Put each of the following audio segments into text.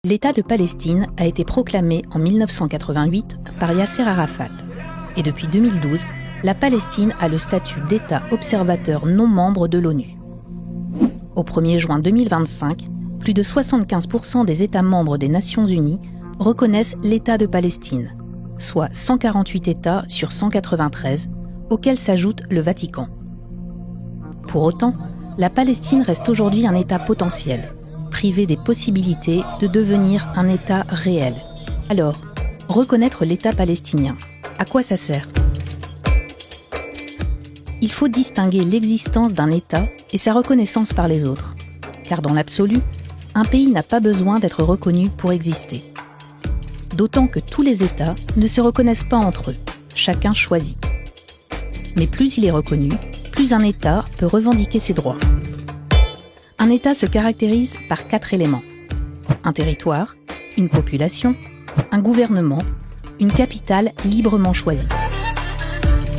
L'État de Palestine a été proclamé en 1988 par Yasser Arafat. Et depuis 2012, la Palestine a le statut d'État observateur non membre de l'ONU. Au 1er juin 2025, plus de 75% des États membres des Nations Unies reconnaissent l'État de Palestine, soit 148 États sur 193, auxquels s'ajoute le Vatican. Pour autant, la Palestine reste aujourd'hui un État potentiel, privé des possibilités de devenir un État réel. Alors, reconnaître l'État palestinien, à quoi ça sert ? Il faut distinguer l'existence d'un État et sa reconnaissance par les autres. Car dans l'absolu, un pays n'a pas besoin d'être reconnu pour exister. D'autant que tous les États ne se reconnaissent pas entre eux, chacun choisit. Mais plus il est reconnu, plus un État peut revendiquer ses droits. Un État se caractérise par 4 éléments. Un territoire, une population, un gouvernement, une capitale librement choisie.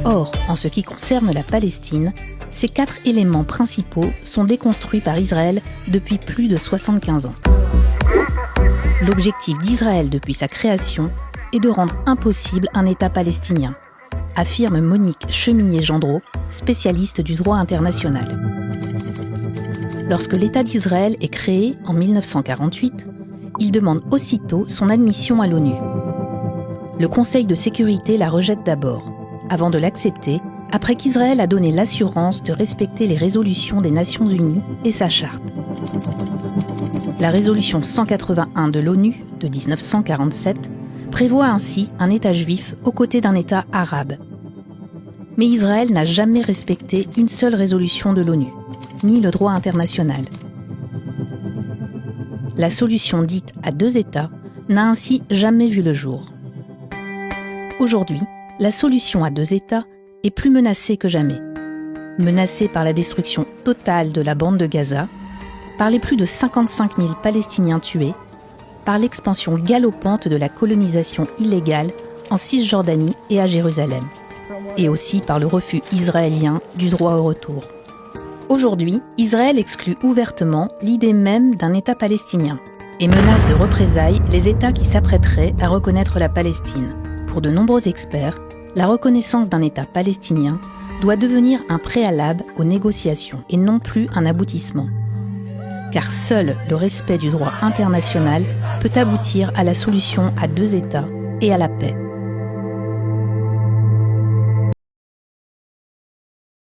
Or, en ce qui concerne la Palestine, ces 4 éléments principaux sont déconstruits par Israël depuis plus de 75 ans. L'objectif d'Israël depuis sa création est de rendre impossible un État palestinien, affirme Monique Chemillé-Gendreau, spécialiste du droit international. Lorsque l'État d'Israël est créé en 1948, il demande aussitôt son admission à l'ONU. Le Conseil de sécurité la rejette d'abord, avant de l'accepter, après qu'Israël a donné l'assurance de respecter les résolutions des Nations Unies et sa charte. La résolution 181 de l'ONU de 1947 prévoit ainsi un État juif aux côtés d'un État arabe. Mais Israël n'a jamais respecté une seule résolution de l'ONU, ni le droit international. La solution dite à 2 États n'a ainsi jamais vu le jour. Aujourd'hui, la solution à 2 États est plus menacée que jamais. Menacée par la destruction totale de la bande de Gaza, par les plus de 55 000 Palestiniens tués, par l'expansion galopante de la colonisation illégale en Cisjordanie et à Jérusalem, et aussi par le refus israélien du droit au retour. Aujourd'hui, Israël exclut ouvertement l'idée même d'un État palestinien et menace de représailles les États qui s'apprêteraient à reconnaître la Palestine. Pour de nombreux experts, la reconnaissance d'un État palestinien doit devenir un préalable aux négociations et non plus un aboutissement. Car seul le respect du droit international peut aboutir à la solution à 2 États et à la paix.